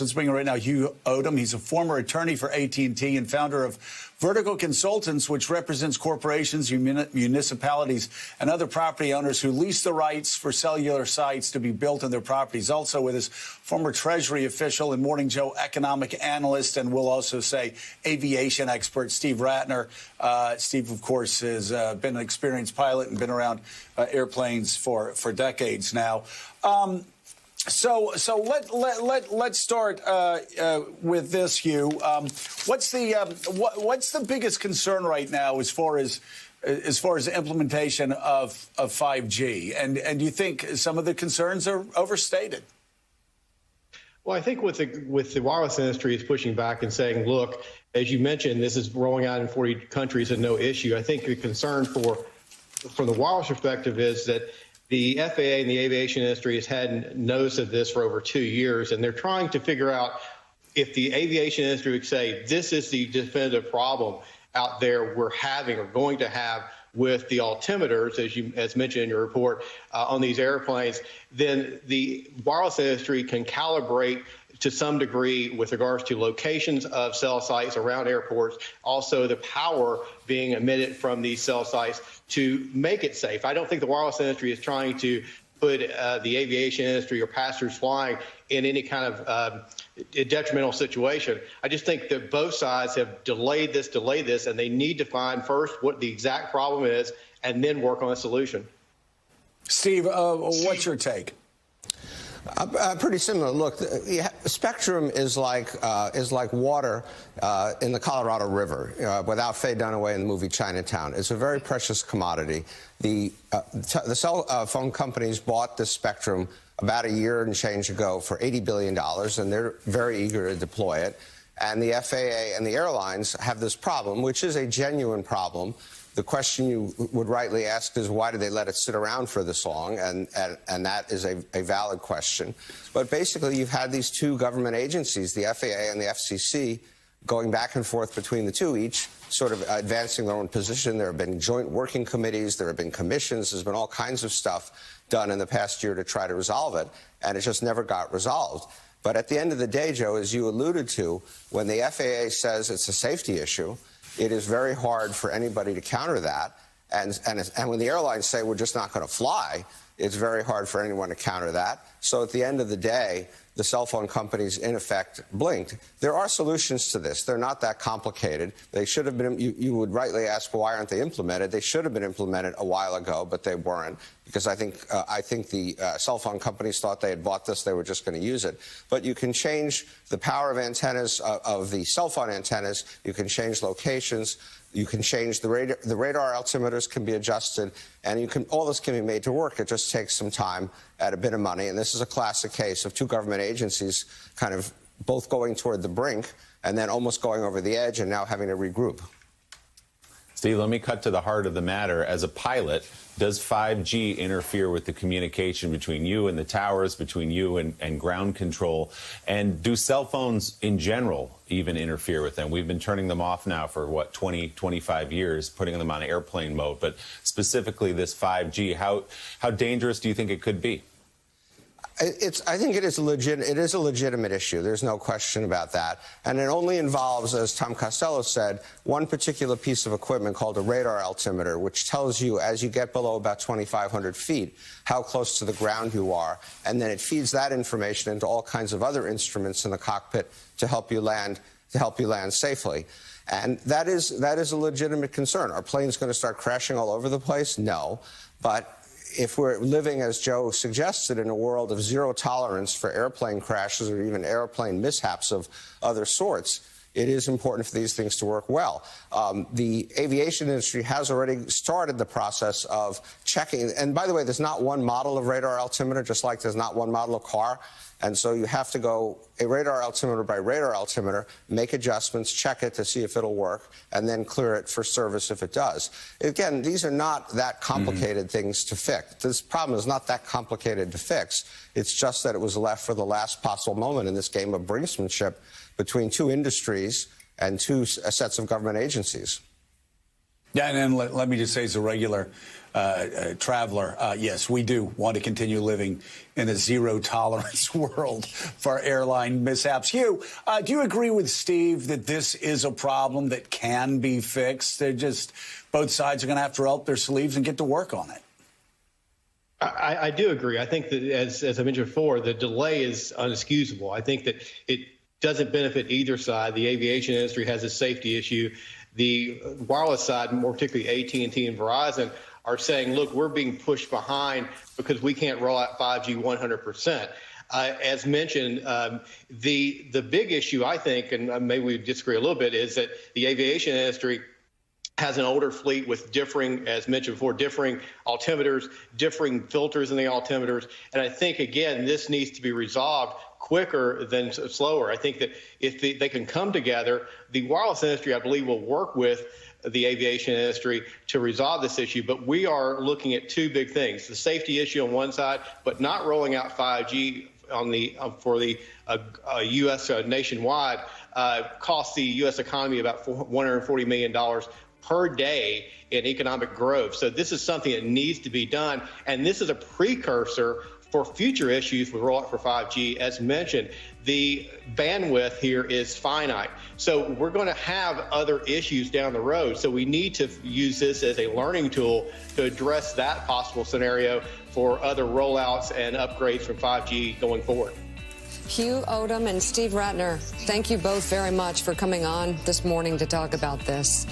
Let's bring in right now Hugh Odom. He's a former attorney for AT&T and founder of Vertical Consultants, which represents corporations, municipalities, and other property owners who lease the rights for cellular sites to be built on their properties. Also with us, former Treasury official and Morning Joe economic analyst, and we'll also say aviation expert, Steve Ratner. Steve, of course, has been an experienced pilot and been around airplanes for decades now. So let's start with this, Hugh. What's the biggest concern right now as far as implementation of 5G? And do you think some of the concerns are overstated? Well, I think with the wireless industry is pushing back and saying, look, as you mentioned, this is rolling out in 40 countries and no issue. I think the concern from the wireless perspective is that the FAA and the aviation industry has had notice of this for over 2 years, and they're trying to figure out if the aviation industry would say this is the definitive problem out there we're having or going to have with the altimeters, as mentioned in your report, on these airplanes, then the wireless industry can calibrate to some degree with regards to locations of cell sites around airports, also the power being emitted from these cell sites to make it safe. I don't think the wireless industry is trying to put the aviation industry or passengers flying in any kind of detrimental situation. I just think that both sides have delayed this, and they need to find first what the exact problem is and then work on a solution. Steve, what's your take? Pretty similar. Look, spectrum is like water in the Colorado River, without Faye Dunaway in the movie Chinatown. It's a very precious commodity. The cell phone companies bought this spectrum about a year and change ago for $80 billion, and they're very eager to deploy it. And the FAA and the airlines have this problem, which is a genuine problem. The question you would rightly ask is, why do they let it sit around for this long? And that is a valid question. But basically, you've had these two government agencies, the FAA and the FCC, going back and forth between the two, each sort of advancing their own position. There have been joint working committees. There have been commissions. There's been all kinds of stuff done in the past year to try to resolve it, and it just never got resolved. But at the end of the day, Joe, as you alluded to, when the FAA says it's a safety issue, it is very hard for anybody to counter that. And when the airlines say we're just not going to fly, it's very hard for anyone to counter that. So at the end of the day, the cell phone companies, in effect, blinked. There are solutions to this. They're not that complicated. They should have been, you would rightly ask, why aren't they implemented? They should have been implemented a while ago, but they weren't, because I think the cell phone companies thought they had bought this, they were just going to use it. But you can change the power of antennas, of the cell phone antennas. You can change locations. You can change the radar altimeters can be adjusted, and all this can be made to work. It just takes some time at a bit of money. And this is a classic case of two government agencies kind of both going toward the brink and then almost going over the edge and now having to regroup. Steve, let me cut to the heart of the matter. As a pilot, does 5G interfere with the communication between you and the towers, between you and ground control? And do cell phones in general even interfere with them? We've been turning them off now for, what, 20, 25 years, putting them on airplane mode. But specifically this 5G, how dangerous do you think it could be? I think it is a legitimate issue. There's no question about that. And it only involves, as Tom Costello said, one particular piece of equipment called a radar altimeter, which tells you, as you get below about 2,500 feet, how close to the ground you are. And then it feeds that information into all kinds of other instruments in the cockpit to help you land safely. And that is a legitimate concern. Are planes going to start crashing all over the place? No. But if we're living, as Joe suggested, in a world of zero tolerance for airplane crashes or even airplane mishaps of other sorts, it is important for these things to work well. The aviation industry has already started the process of checking. And by the way, there's not one model of radar altimeter, just like there's not one model of car. And so you have to go a radar altimeter by radar altimeter, make adjustments, check it to see if it'll work, and then clear it for service if it does. Again, these are not that complicated things to fix. This problem is not that complicated to fix. It's just that it was left for the last possible moment in this game of brinksmanship between two industries and two sets of government agencies. Yeah, and then let me just say, as a regular traveler, yes, we do want to continue living in a zero-tolerance world for airline mishaps. Hugh, do you agree with Steve that this is a problem that can be fixed? They're just, both sides are going to have to roll up their sleeves and get to work on it. I do agree. I think that, as I mentioned before, the delay is unexcusable. I think that it doesn't benefit either side. The aviation industry has a safety issue. The wireless side, more particularly AT&T and Verizon, are saying, look, we're being pushed behind because we can't roll out 5G 100%. As mentioned, the big issue, I think, and maybe we disagree a little bit, is that the aviation industry has an older fleet with differing, as mentioned before, differing altimeters, differing filters in the altimeters. And I think, again, this needs to be resolved quicker than slower. I think that if they can come together, the wireless industry, I believe, will work with the aviation industry to resolve this issue. But we are looking at two big things: the safety issue on one side, but not rolling out 5G on the for the U.S. Nationwide costs the U.S. economy about $140 million per day in economic growth. So this is something that needs to be done, and this is a precursor for future issues with rollout for 5G. As mentioned, the bandwidth here is finite. So we're going to have other issues down the road. So we need to use this as a learning tool to address that possible scenario for other rollouts and upgrades from 5G going forward. Hugh Odom and Steve Ratner, thank you both very much for coming on this morning to talk about this.